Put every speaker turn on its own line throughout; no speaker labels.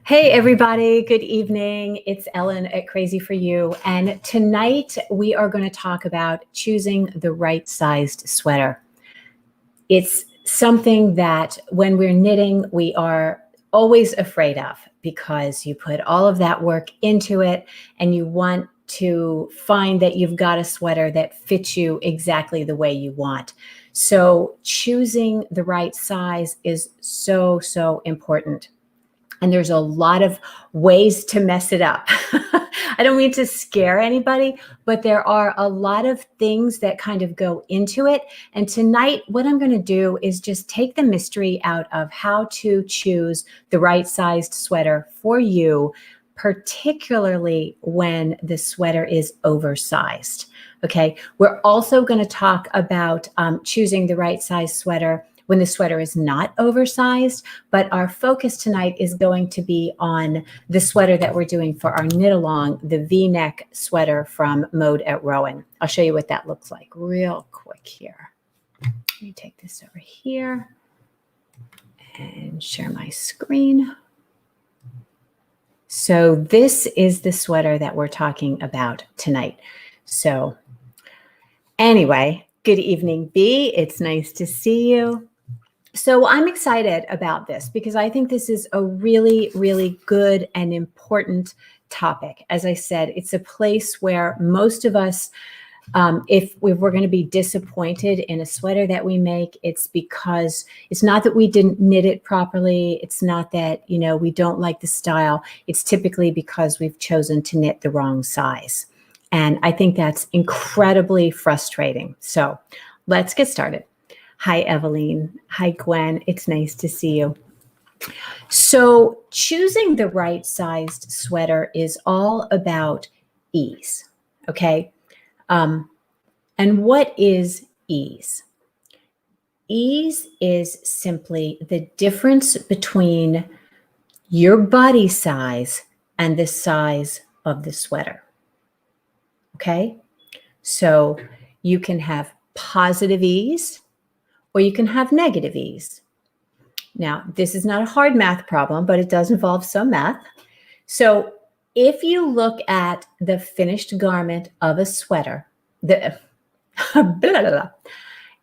Hey, everybody. Good evening. It's Ellen at Crazy for You. And tonight we are going to talk about choosing the right sized sweater. It's something that when we're knitting, we are always afraid of because you put all of that work into it and you want to find that you've got a sweater that fits you exactly the way you want. So choosing the right size is so, so important. And there's a lot of ways to mess it up. I don't mean to scare anybody, but there are a lot of things that kind of go into it. And tonight, what I'm going to do is just take the mystery out of how to choose the right sized sweater for you, particularly when the sweater is oversized. Okay. We're also going to talk about choosing the right size sweater when the sweater is not oversized, but our focus tonight is going to be on the sweater that we're doing for our knit along, the V-neck sweater from Mode at Rowan. I'll show you what that looks like real quick here. Let me take this over here and share my screen. So this is the sweater that we're talking about tonight. So anyway, good evening, B. It's nice to see you. So I'm excited about this because I think this is a really, really good and important topic. As I said, it's a place where most of us, if we're going to be disappointed in a sweater that we make, it's because it's not that we didn't knit it properly. It's not that, we don't like the style. It's typically because we've chosen to knit the wrong size. And I think that's incredibly frustrating. So let's get started. Hi, Eveline. Hi, Gwen. It's nice to see you. So choosing the right sized sweater is all about ease, okay? And what is ease? Ease is simply the difference between your body size and the size of the sweater, okay? So you can have positive ease, or you can have negative ease. Now, this is not a hard math problem, but it does involve some math. So if you look at the finished garment of a sweater, if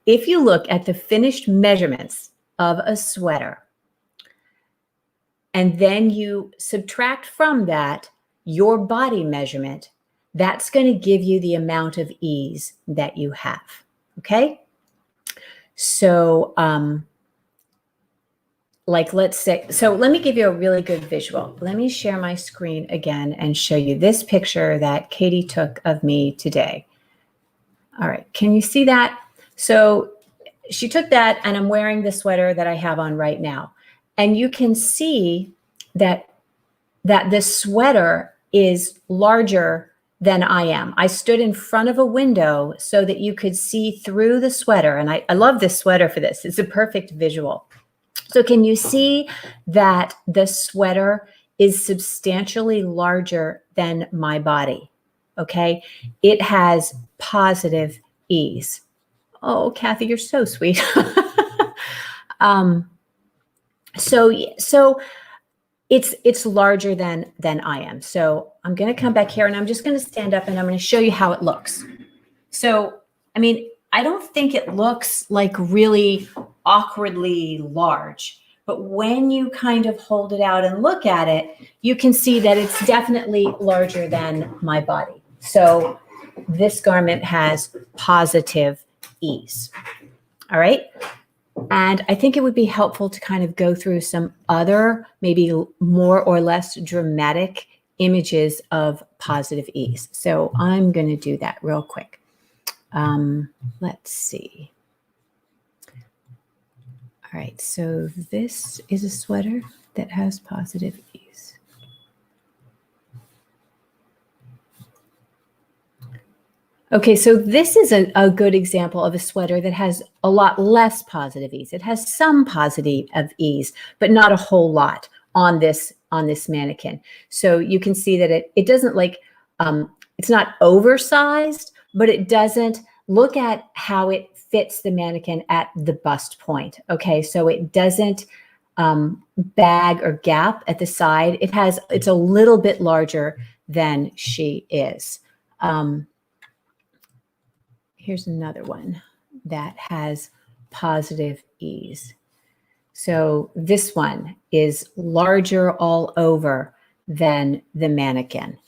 you look at the finished measurements of a sweater, and then you subtract from that your body measurement, that's going to give you the amount of ease that you have, okay? So, let's say, so let me give you a really good visual. Let me share my screen again and show you this picture that Katie took of me today. All right, can you see that? So she took that and I'm wearing the sweater that I have on right now. And you can see that the sweater is larger than I am. I stood in front of a window so that you could see through the sweater. And I love this sweater for this. It's a perfect visual. So can you see that the sweater is substantially larger than my body? Okay. It has positive ease. Oh, Kathy, you're so sweet. So it's larger than I am. So I'm going to come back here and I'm just going to stand up and I'm going to show you how it looks. So, I mean, I don't think it looks like really awkwardly large, but when you kind of hold it out and look at it, you can see that it's definitely larger than my body. So this garment has positive ease. All right. And I think it would be helpful to kind of go through some other, maybe more or less dramatic images of positive ease. So I'm going to do that real quick. Let's see. All right. So this is a sweater that has positive ease. Okay, so this is a good example of a sweater that has a lot less positive ease. It has some positive ease, but not a whole lot on this mannequin. So you can see that it doesn't it's not oversized, but it doesn't look at how it fits the mannequin at the bust point. Okay, so it doesn't bag or gap at the side. It's a little bit larger than she is. Here's another one that has positive ease. So this one is larger all over than the mannequin.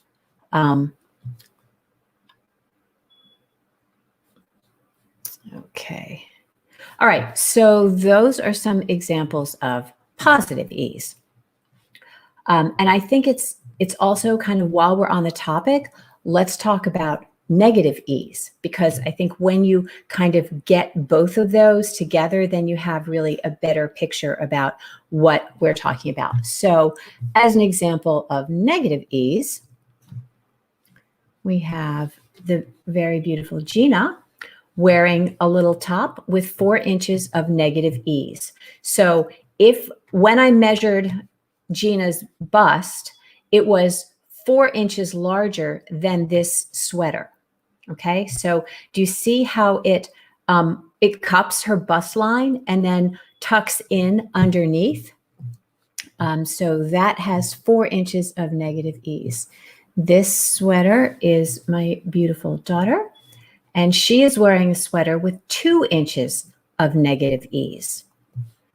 Okay. All right. So those are some examples of positive ease. And I think it's also kind of, while we're on the topic, let's talk about negative ease, because I think when you kind of get both of those together, then you have really a better picture about what we're talking about. So as an example of negative ease, we have the very beautiful Gina wearing a little top with 4 inches of negative ease. So when I measured Gina's bust, it was 4 inches larger than this sweater. Okay, so do you see how it cups her bust line and then tucks in underneath? So that has 4 inches of negative ease. This sweater is my beautiful daughter, and she is wearing a sweater with 2 inches of negative ease.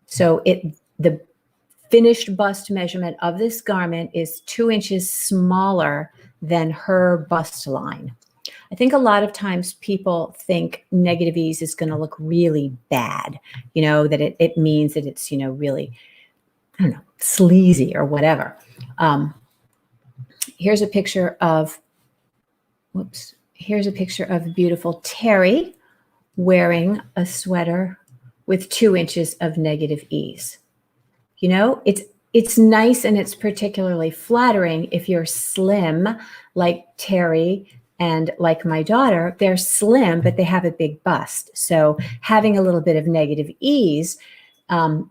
So the finished bust measurement of this garment is 2 inches smaller than her bust line. I think a lot of times people think negative ease is going to look really bad, that it means that it's, really, I don't know, sleazy or whatever. Here's a picture of beautiful Terry wearing a sweater with 2 inches of negative ease. It's nice, and it's particularly flattering if you're slim like Terry and like my daughter. They're slim, but they have a big bust. So having a little bit of negative ease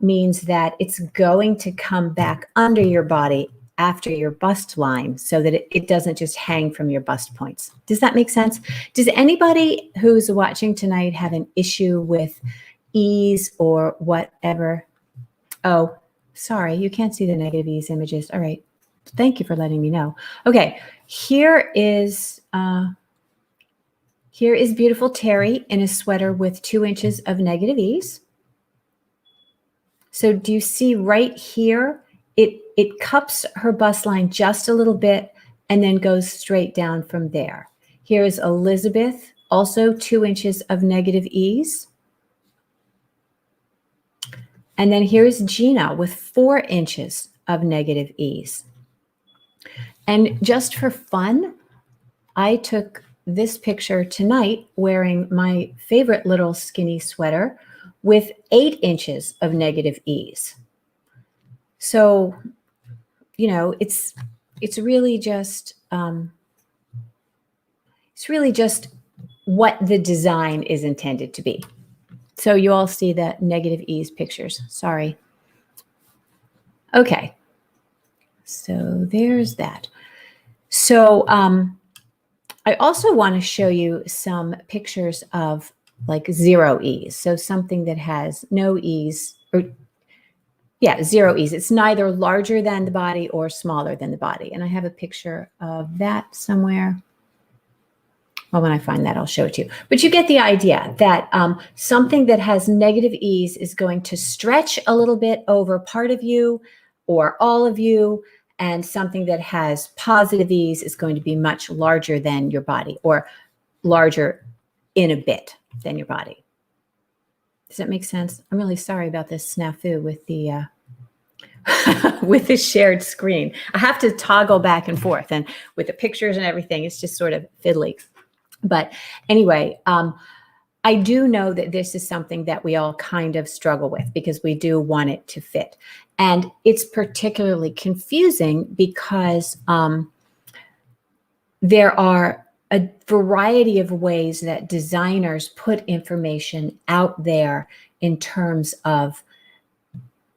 means that it's going to come back under your body after your bust line, so that it doesn't just hang from your bust points. Does that make sense? Does anybody who's watching tonight have an issue with ease or whatever? Oh, sorry, you can't see the negative ease images. All right. Thank you for letting me know. Okay, here is beautiful Terry in a sweater with 2 inches of negative ease. So do you see right here, it cups her bust line just a little bit and then goes straight down from there. Here is Elizabeth, also 2 inches of negative ease. And then here's Gina with 4 inches of negative ease. And just for fun, I took this picture tonight wearing my favorite little skinny sweater with 8 inches of negative ease. So, it's really just what the design is intended to be. So you all see the negative ease pictures. Sorry. Okay. So there's that. So I also want to show you some pictures of like zero ease. So something that has no ease, or zero ease. It's neither larger than the body or smaller than the body. And I have a picture of that somewhere. Well, when I find that, I'll show it to you. But you get the idea that something that has negative ease is going to stretch a little bit over part of you or all of you, and something that has positive ease is going to be much larger than your body, or larger in a bit than your body. Does that make sense? I'm really sorry about this snafu with the with the shared screen. I have to toggle back and forth, and with the pictures and everything, it's just sort of fiddly. But anyway, I do know that this is something that we all kind of struggle with, because we do want it to fit. And it's particularly confusing because there are a variety of ways that designers put information out there in terms of,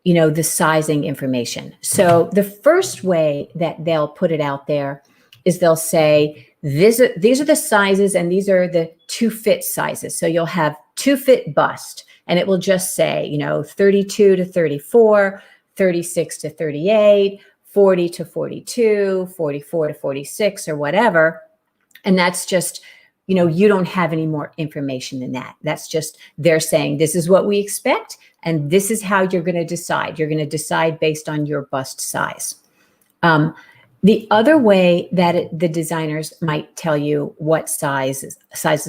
the sizing information. So the first way that they'll put it out there is they'll say, these are the sizes, and these are the to fit sizes. So you'll have to fit bust, and it will just say, 32 to 34, 36 to 38, 40 to 42, 44 to 46 or whatever. And that's just, you don't have any more information than that. That's just, they're saying, this is what we expect, and this is how you're going to decide. You're going to decide based on your bust size. The other way that the designers might tell you what sizes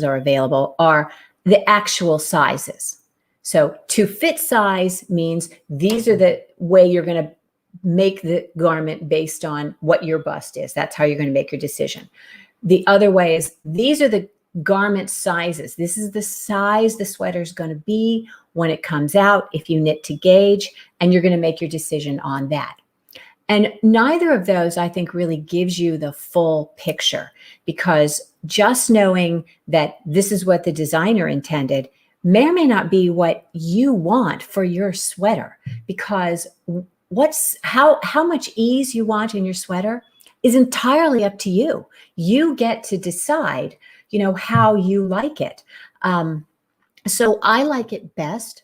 are available are the actual sizes. So to fit size means these are the way you're going to make the garment based on what your bust is. That's how you're going to make your decision. The other way is these are the garment sizes. This is the size the sweater is going to be when it comes out, if you knit to gauge, and you're going to make your decision on that. And neither of those, I think, really gives you the full picture, because just knowing that this is what the designer intended may or may not be what you want for your sweater, because how much ease you want in your sweater is entirely up to you. You get to decide, how you like it. So I like it best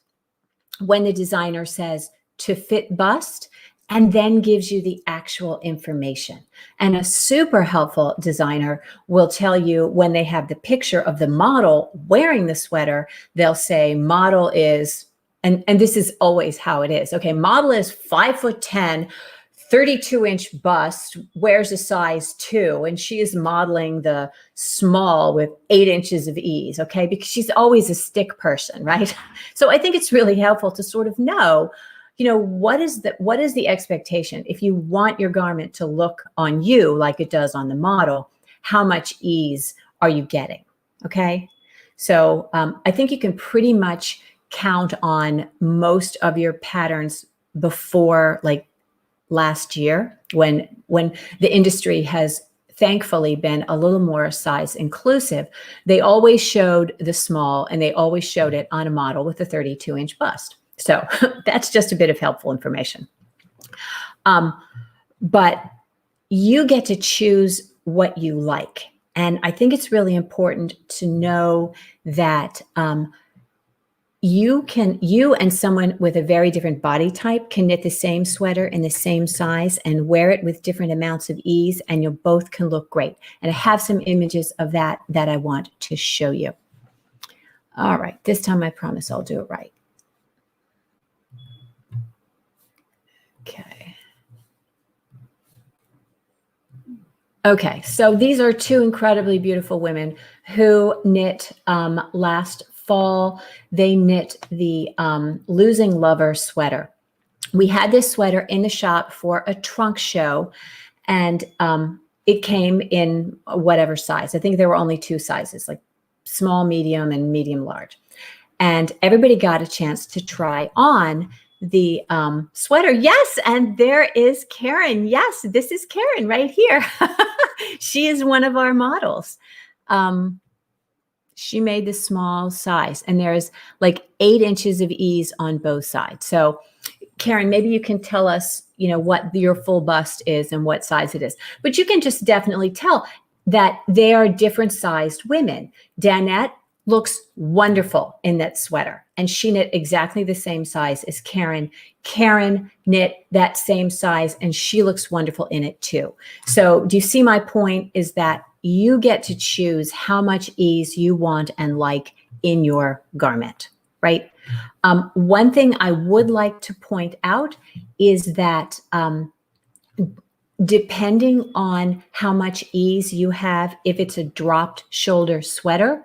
when the designer says to fit bust and then gives you the actual information. And a super helpful designer will tell you when they have the picture of the model wearing the sweater, they'll say model is, and this is always how it is. Okay, model is 5'10", 32-inch bust, wears a size 2, and she is modeling the small with 8 inches of ease, okay? Because she's always a stick person, right? So I think it's really helpful to sort of know, what is the expectation? If you want your garment to look on you like it does on the model, how much ease are you getting, okay? So I think you can pretty much count on most of your patterns before like last year, when the industry has thankfully been a little more size inclusive. They always showed the small, and they always showed it on a model with a 32-inch bust. So that's just a bit of helpful information. But you get to choose what you like. And I think it's really important to know that you and someone with a very different body type can knit the same sweater in the same size and wear it with different amounts of ease, and you both can look great. And I have some images of that I want to show you. All right, this time I promise I'll do it right. Okay, so these are two incredibly beautiful women who knit last fall. They knit the Losing Lover sweater. We had this sweater in the shop for a trunk show, and it came in whatever size. I think there were only 2 sizes, like small, medium, and medium large. And everybody got a chance to try on the sweater. Yes, and there is Karen. Yes, this is Karen right here. She is one of our models. She made the small size, and there's like 8 inches of ease on both sides. So Karen, maybe you can tell us, what your full bust is and what size it is. But you can just definitely tell that they are different sized women. Danette looks wonderful in that sweater, and she knit exactly the same size as Karen. Karen knit that same size, and she looks wonderful in it too. So do you see my point? Is that you get to choose how much ease you want and like in your garment, right? One thing I would like to point out is that depending on how much ease you have, if it's a dropped shoulder sweater,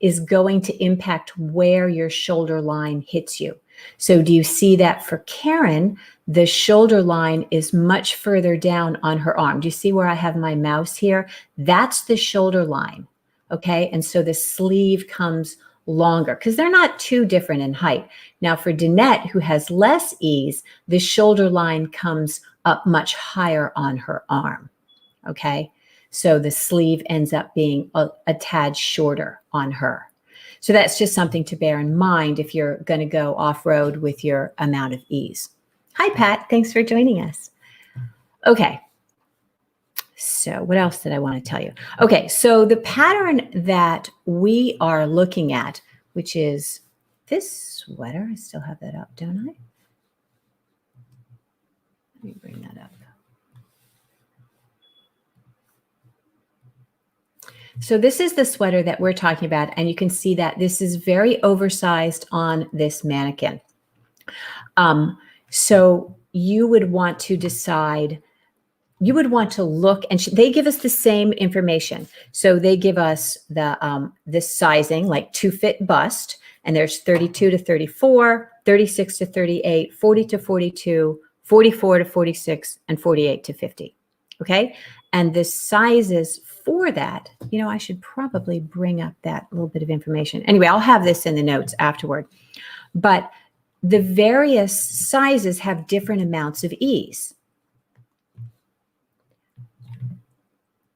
is going to impact where your shoulder line hits you. So do you see that for Karen, the shoulder line is much further down on her arm. Do you see where I have my mouse here? That's the shoulder line, okay? And so the sleeve comes longer because they're not too different in height. Now for Danette, who has less ease, the shoulder line comes up much higher on her arm, okay? So the sleeve ends up being a tad shorter on her. So that's just something to bear in mind if you're going to go off-road with your amount of ease. Hi, Pat. Thanks for joining us. Okay. So what else did I want to tell you? Okay. So the pattern that we are looking at, which is this sweater, I still have that up, don't I? Let me bring that up. So this is the sweater that we're talking about, and you can see that this is very oversized on this mannequin. So you would want to decide, you would want to look, and they give us the same information. So they give us the this sizing, like to fit bust, and there's 32 to 34, 36 to 38, 40 to 42, 44 to 46, and 48 to 50. Okay. And the sizes for that, you know, I should probably bring up that little bit of information. Anyway, I'll have this in the notes afterward. But the various sizes have different amounts of ease.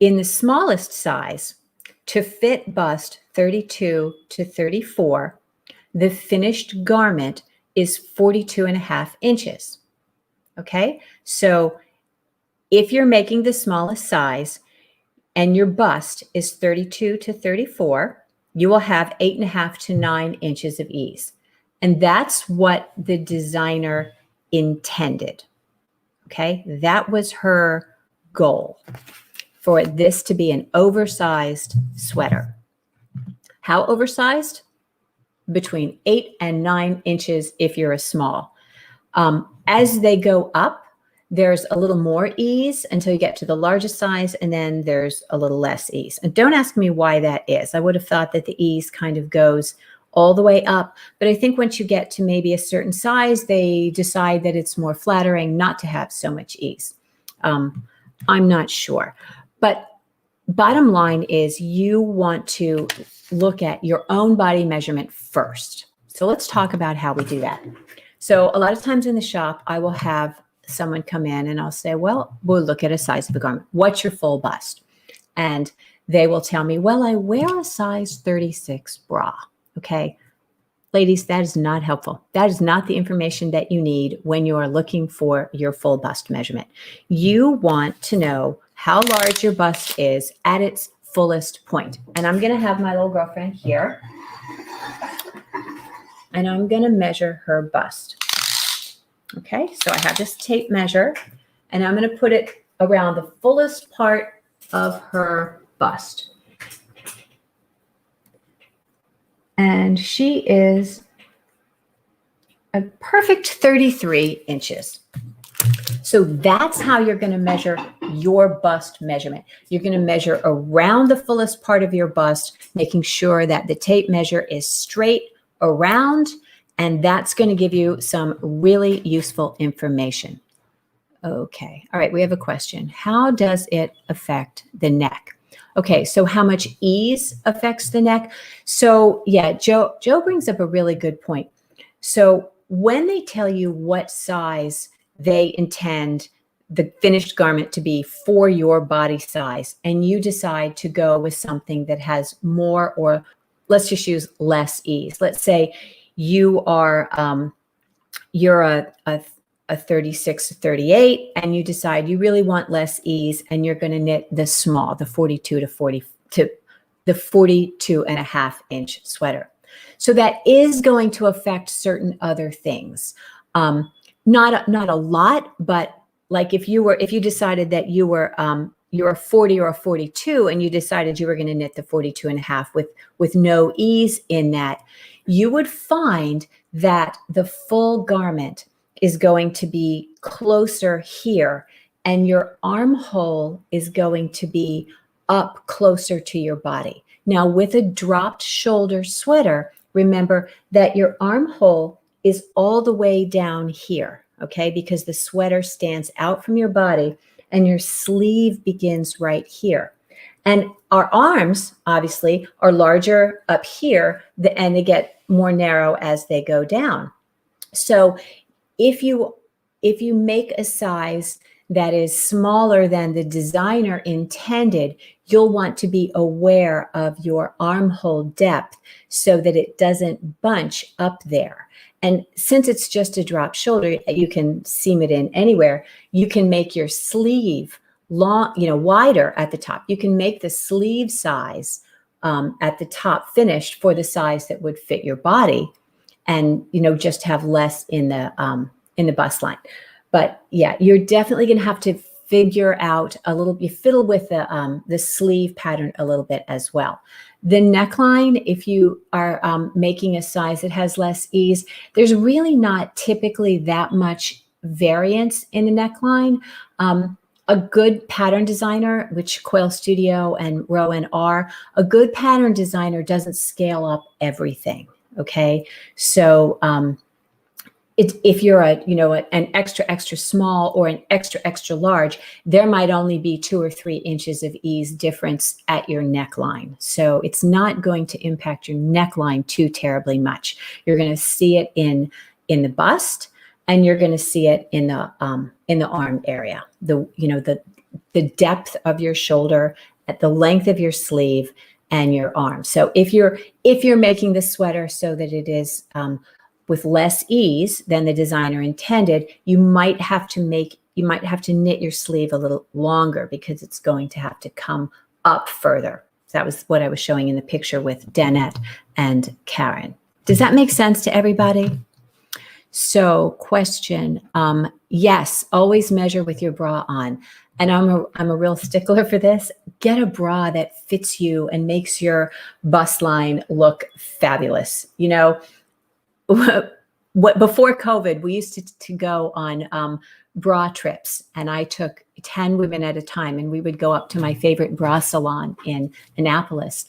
In the smallest size, to fit bust 32 to 34, the finished garment is 42.5 inches. Okay, so if you're making the smallest size and your bust is 32 to 34, you will have 8.5 to 9 inches of ease. And that's what the designer intended. Okay, that was her goal, for this to be an oversized sweater. How oversized? Between 8 and 9 inches if you're a small. As they go up, there's a little more ease until you get to the largest size, and then there's a little less ease. And don't ask me why that is. I would have thought that the ease kind of goes all the way up, but I think once you get to maybe a certain size, they decide that it's more flattering not to have so much ease. I'm not sure. But bottom line is, you want to look at your own body measurement first. So let's talk about how we do that. So a lot of times in the shop, I will have someone come in and I'll say, well, we'll look at a size of a garment. What's your full bust? And they will tell me, well, I wear a size 36 bra. Okay. Ladies, that is not helpful. That is not the information that you need when you are looking for your full bust measurement. You want to know how large your bust is at its fullest point. And I'm going to have my little girlfriend here, and I'm going to measure her bust. Okay, so I have this tape measure, and I'm going to put it around the fullest part of her bust. And she is a perfect 33 inches. So that's how you're going to measure your bust measurement. You're going to measure around the fullest part of your bust, making sure that the tape measure is straight around, and that's going to give you some really useful information. Okay. All right. We have a question. How does it affect the neck? Okay. So how much ease affects the neck? So yeah, Joe brings up a really good point. So when they tell you what size they intend the finished garment to be for your body size, and you decide to go with something that has more, or let's just use less ease. Let's say you are, you're a 36 to 38, and you decide you really want less ease, and you're going to knit the small, the 42 to 40 to the 42.5 inch sweater. So that is going to affect certain other things. Not a lot, but like if you decided that you're a 40 or a 42, and you decided you were going to knit the 42.5 with no ease in that, you would find that the full garment is going to be closer here, and your armhole is going to be up closer to your body. Now, with a dropped shoulder sweater, remember that your armhole is all the way down here, okay? Because the sweater stands out from your body, and your sleeve begins right here. And our arms, obviously, are larger up here, and they get more narrow as they go down. So if you make a size that is smaller than the designer intended, you'll want to be aware of your armhole depth so that it doesn't bunch up there. And since it's just a drop shoulder, you can seam it in anywhere. You can make your sleeve long, wider at the top. You can make the sleeve size at the top finished for the size that would fit your body, and just have less in the bust line. But yeah, you're definitely going to have to figure out a little, you fiddle with the sleeve pattern a little bit as well. The neckline, if you are making a size that has less ease, there's really not typically that much variance in the neckline. A good pattern designer, which Coil Studio and Rowan are, a good pattern designer doesn't scale up everything. Okay, so if you're an extra small or an extra large, there might only be 2 or 3 inches of ease difference at your neckline. So it's not going to impact your neckline too terribly much. You're going to see it in the bust, and you're going to see it in the arm area. The depth of your shoulder, at the length of your sleeve, and your arm. So if you're making the sweater so that it is with less ease than the designer intended, you might have to knit your sleeve a little longer because it's going to have to come up further. That was what I was showing in the picture with Danette and Karen. Does that make sense to everybody? So question, yes, always measure with your bra on. And I'm a real stickler for this. Get a bra that fits you and makes your bust line look fabulous. Before COVID, we used to go on bra trips, and I took 10 women at a time, and we would go up to my favorite bra salon in Annapolis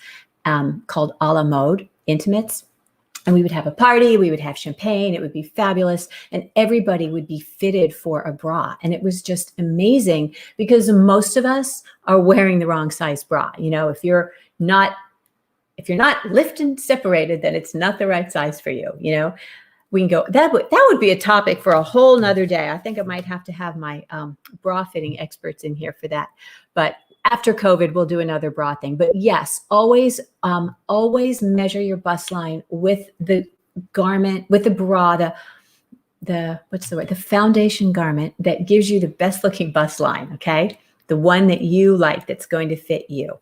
called A La Mode Intimates. And we would have a party, we would have champagne, it would be fabulous, and everybody would be fitted for a bra. And it was just amazing because most of us are wearing the wrong size bra. If you're not lift and separated, then it's not the right size for you. We can go, that would be a topic for a whole nother day. I think I might have to have my bra fitting experts in here for that. But after COVID, we'll do another bra thing. But yes, always measure your bust line with the garment, with the bra, the foundation garment that gives you the best looking bust line. Okay. The one that you like, that's going to fit you.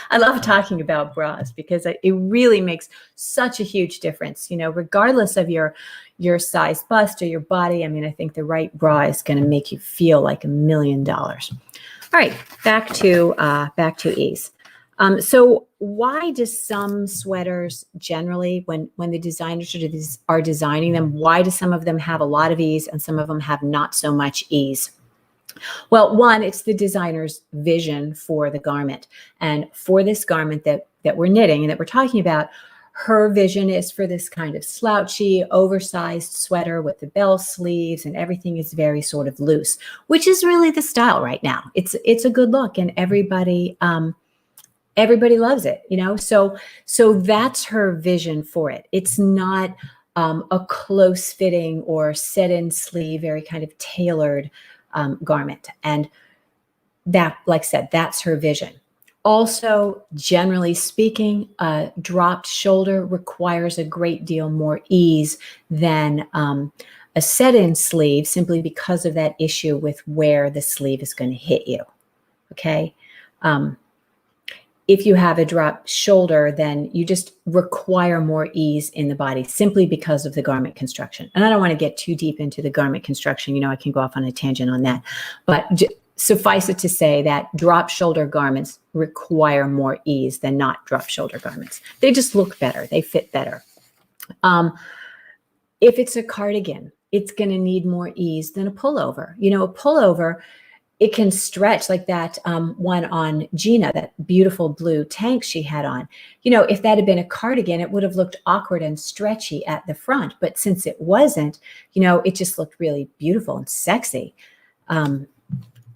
I love talking about bras because it really makes such a huge difference, regardless of your size bust or your body. I mean, I think the right bra is going to make you feel like $1 million. All right, back to ease. So why do some sweaters generally, when the designers are designing them, why do some of them have a lot of ease and some of them have not so much ease? Well, one, it's the designer's vision for the garment. And for this garment that we're knitting and that we're talking about, her vision is for this kind of slouchy, oversized sweater with the bell sleeves, and everything is very sort of loose, which is really the style right now. It's a good look, and everybody loves it, So that's her vision for it. It's not a close fitting or set in sleeve, very kind of tailored garment. And that, like I said, that's her vision. Also, generally speaking, a dropped shoulder requires a great deal more ease than a set-in sleeve, simply because of that issue with where the sleeve is going to hit you. Okay. If you have a dropped shoulder, then you just require more ease in the body simply because of the garment construction. And I don't want to get too deep into the garment construction. I can go off on a tangent on that. But suffice it to say that drop shoulder garments require more ease than not drop shoulder garments. They just look better. They fit better. If it's a cardigan, it's going to need more ease than a pullover. A pullover, it can stretch like that one on Gina, that beautiful blue tank she had on. If that had been a cardigan, it would have looked awkward and stretchy at the front. But since it wasn't, it just looked really beautiful and sexy. And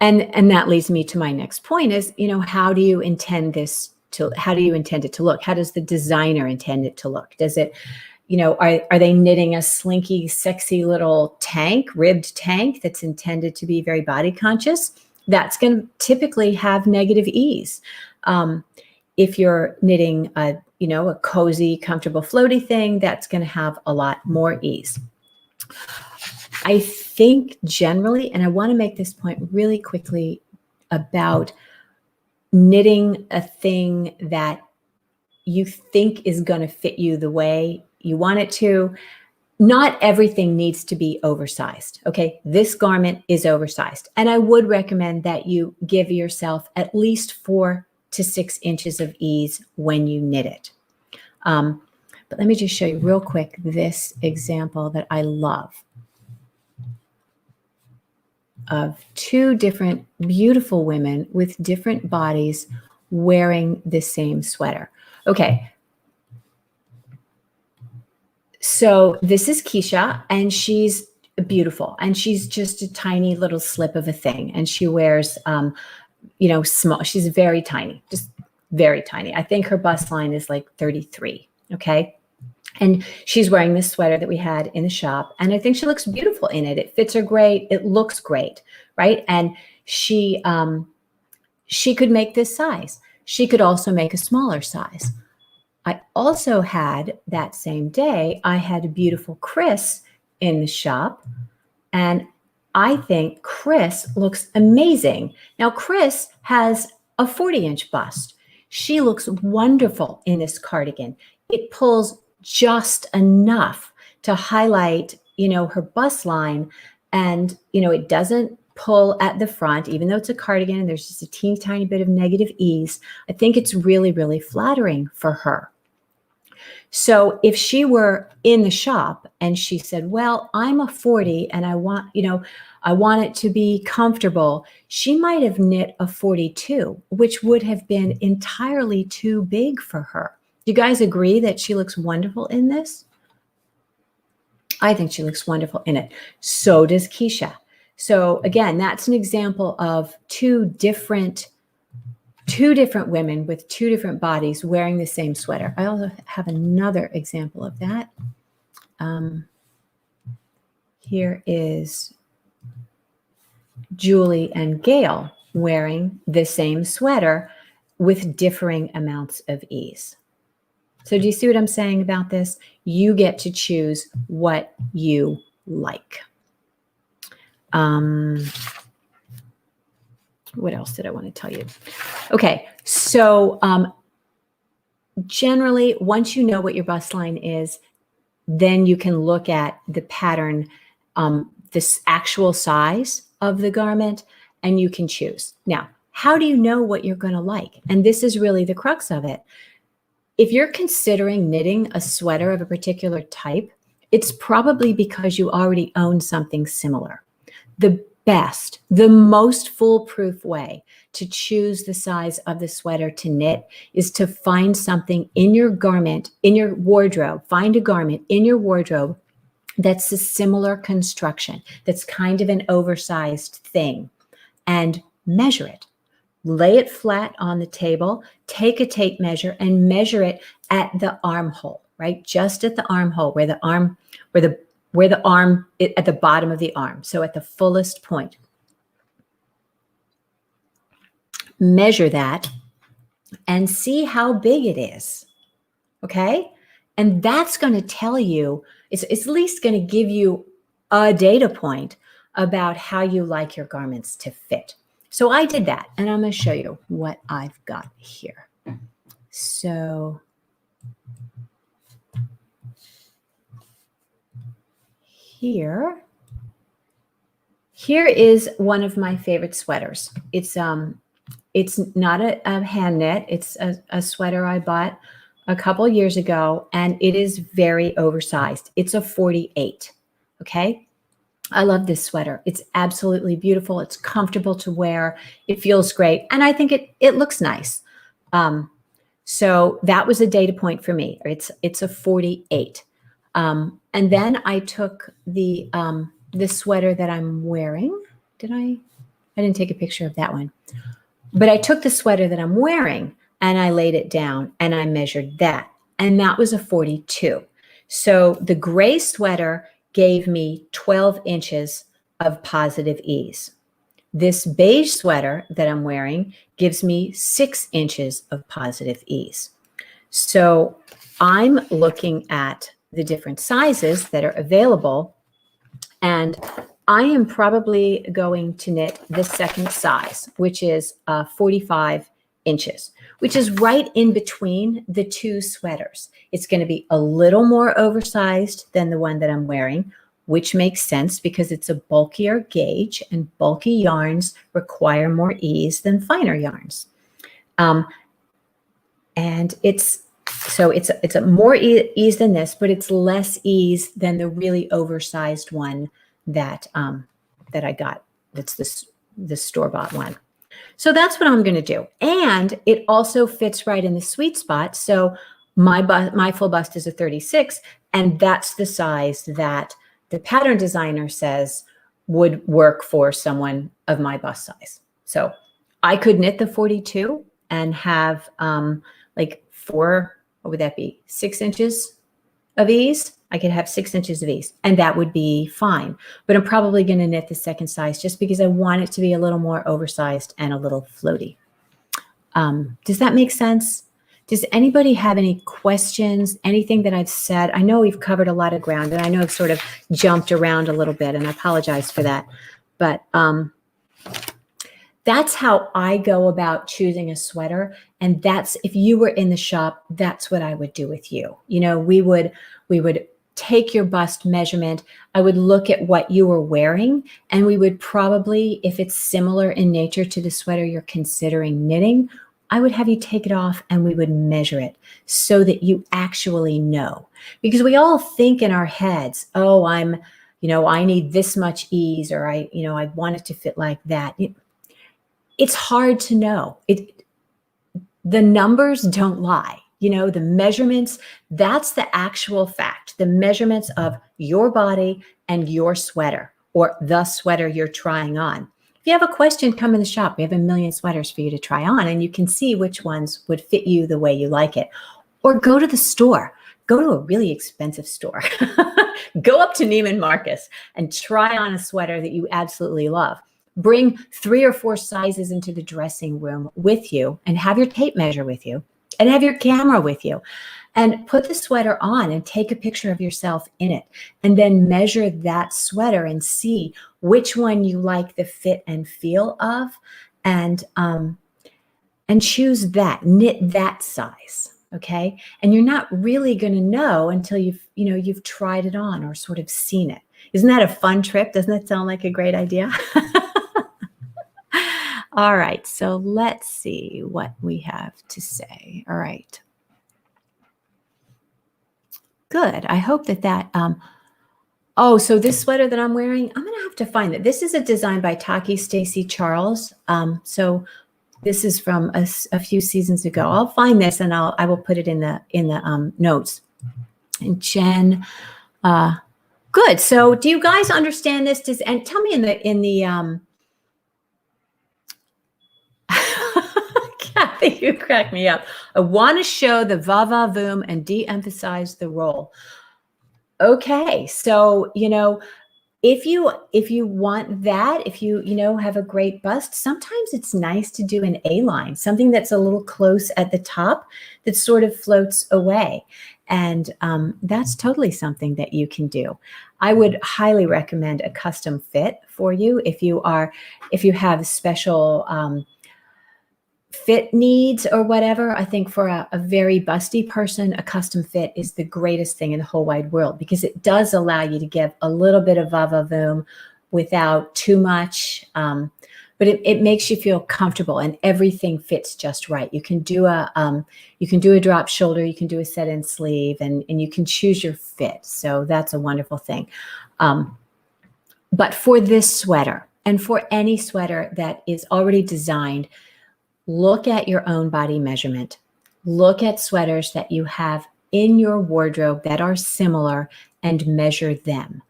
that leads me to my next point is, how do you intend it to look? How does the designer intend it to look? Does it, are they knitting a slinky, sexy little tank, ribbed tank that's intended to be very body conscious? That's going to typically have negative ease. If you're knitting a cozy, comfortable, floaty thing, that's going to have a lot more ease. I think generally, and I want to make this point really quickly about knitting a thing that you think is going to fit you the way you want it to. not everything needs to be oversized. Okay, this garment is oversized, and I would recommend that you give yourself at least 4 to 6 inches of ease when you knit it. But let me just show you real quick this example that I love of 2 different beautiful women with different bodies wearing the same sweater. Okay. So this is Keisha, and she's beautiful, and she's just a tiny little slip of a thing, and she wears, small. She's very tiny, just very tiny. I think her bust line is like 33. Okay. And she's wearing this sweater that we had in the shop, and I think she looks beautiful in it. It fits her great. It looks great, right? And she could make this size. She could also make a smaller size. I also had that same day, I had a beautiful Chris in the shop, and I think Chris looks amazing. Now, Chris has a 40-inch bust. She looks wonderful in this cardigan. It pulls just enough to highlight, her bust line, and, it doesn't pull at the front, even though it's a cardigan and there's just a teeny tiny bit of negative ease. I think it's really, really flattering for her. So if she were in the shop and she said, well, I'm a 40 and I want it to be comfortable, she might have knit a 42, which would have been entirely too big for her. Do you guys agree that she looks wonderful in this? I think she looks wonderful in it. So does Keisha. So again, that's an example of two different women with 2 different bodies wearing the same sweater. I also have another example of that. Here is Julie and Gail wearing the same sweater with differing amounts of ease. So do you see what I'm saying about this? You get to choose what you like. What else did I want to tell you? Okay, so generally, once you know what your bust line is, then you can look at the pattern, this actual size of the garment, and you can choose. Now, how do you know what you're going to like? And this is really the crux of it. If you're considering knitting a sweater of a particular type, it's probably because you already own something similar. The most foolproof way to choose the size of the sweater to knit is to find something in your garment, in your wardrobe. Find a garment in your wardrobe that's a similar construction, that's kind of an oversized thing, and measure it. Lay it flat on the table, take a tape measure and measure it at the armhole, right? Just at the armhole where the arm at the bottom of the arm. So at the fullest point. Measure that and see how big it is. Okay? And that's going to tell you, it's at least going to give you a data point about how you like your garments to fit. So I did that, and I'm going to show you what I've got here. So here is one of my favorite sweaters. It's not a hand knit. It's a sweater I bought a couple years ago, and it is very oversized. It's a 48. Okay. I love this sweater. It's absolutely beautiful. It's comfortable to wear. It feels great. And I think it looks nice. So that was a data point for me. It's a 48. And then I took the sweater that I'm wearing. I didn't take a picture of that one. But I took the sweater that I'm wearing and I laid it down and I measured that. And that was a 42. So the gray sweater gave me 12 inches of positive ease. This beige sweater that I'm wearing gives me 6 inches of positive ease. So I'm looking at the different sizes that are available, and I am probably going to knit the second size, which is 45 inches, which is right in between the two sweaters. It's going to be a little more oversized than the one that I'm wearing, which makes sense because it's a bulkier gauge, and bulky yarns require more ease than finer yarns. And it's a more ease than this, but it's less ease than the really oversized one that that I got. That's this store-bought one. So that's what I'm going to do. And it also fits right in the sweet spot. So my full bust is a 36, and that's the size that the pattern designer says would work for someone of my bust size. So I could knit the 42 and have like what would that be? 6 inches of ease. I could have 6 inches of ease, and that would be fine. But I'm probably going to knit the second size just because I want it to be a little more oversized and a little floaty. Does that make sense? Does anybody have any questions? Anything that I've said? I know we've covered a lot of ground, and I know I've sort of jumped around a little bit, and I apologize for that. But that's how I go about choosing a sweater. And that's, if you were in the shop, that's what I would do with you. You know, we would take your bust measurement. I would look at what you were wearing, and we would probably, if it's similar in nature to the sweater you're considering knitting, I would have you take it off and we would measure it so that you actually know. Because we all think in our heads, oh, I need this much ease, or I want it to fit like that. It's hard to know. The numbers don't lie. You know, the measurements, that's the actual fact. The measurements of your body and your sweater, or the sweater you're trying on. If you have a question, come in the shop. We have a million sweaters for you to try on, and you can see which ones would fit you the way you like it. Or go to the store. Go to a really expensive store. Go up to Neiman Marcus and try on a sweater that you absolutely love. Bring 3 or 4 sizes into the dressing room with you, and have your tape measure with you, and have your camera with you, and put the sweater on and take a picture of yourself in it, and then measure that sweater and see which one you like the fit and feel of, and choose that, knit that size. Okay. And you're not really going to know until you've tried it on or sort of seen it. Isn't that a fun trip? Doesn't that sound like a great idea? All right, so let's see what we have to say. All right. Good. I hope that so this sweater that I'm wearing, I'm going to have to find it. This is a design by Taki Stacy Charles. So this is from a few seasons ago. I'll find this and I will put it in the notes. And Jen, good. So do you guys understand this? And tell me in the Kathy, you crack me up. I want to show the va-va-voom and de-emphasize the roll. Okay, so if you want that, if you have a great bust, sometimes it's nice to do an A-line, something that's a little close at the top that sort of floats away. And that's totally something that you can do. I would highly recommend a custom fit for you if you have special fit needs or whatever. I think for a very busty person, a custom fit is the greatest thing in the whole wide world, because it does allow you to give a little bit of va-va-voom without too much. But it makes you feel comfortable, and everything fits just right. You can do a drop shoulder, you can do a set-in sleeve, and you can choose your fit. So that's a wonderful thing. But for this sweater, and for any sweater that is already designed, look at your own body measurement. Look at sweaters that you have in your wardrobe that are similar and measure them.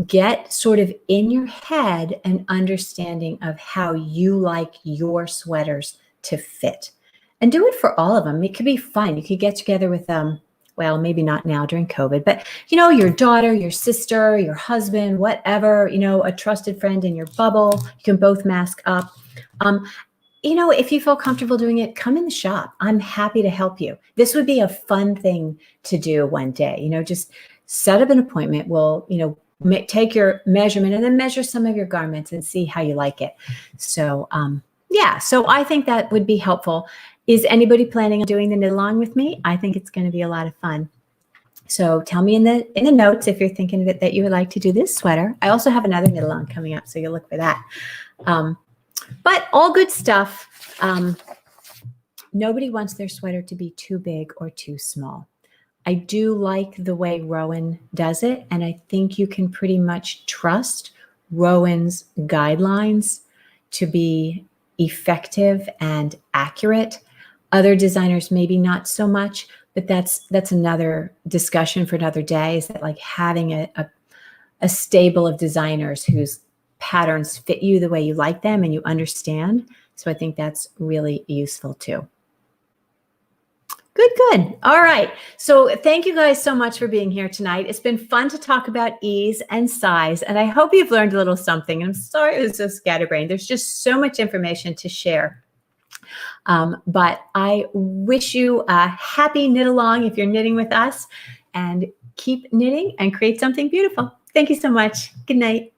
Get sort of in your head an understanding of how you like your sweaters to fit, and do it for all of them. It could be fun. You could get together with well, maybe not now during COVID, but your daughter, your sister, your husband, whatever, a trusted friend in your bubble. You can both mask up. If you feel comfortable doing it, come in the shop. I'm happy to help you. This would be a fun thing to do one day. Just set up an appointment. We'll, take your measurement and then measure some of your garments and see how you like it. So, Yeah, so I think that would be helpful. Is anybody planning on doing the knit along with me? I think it's going to be a lot of fun. So tell me in the notes if you're thinking that you would like to do this sweater. I also have another knit along coming up, so you'll look for that. But all good stuff. Nobody wants their sweater to be too big or too small. I do like the way Rowan does it, and I think you can pretty much trust Rowan's guidelines to be effective and accurate. Other designers maybe not so much, but that's another discussion for another day, is that like having a stable of designers whose patterns fit you the way you like them and you understand. So I think that's really useful too. Good, good. All right. So thank you guys so much for being here tonight. It's been fun to talk about ease and size, and I hope you've learned a little something. I'm sorry it was so scatterbrained. There's just so much information to share. But I wish you a happy knit along if you're knitting with us, and keep knitting and create something beautiful. Thank you so much. Good night.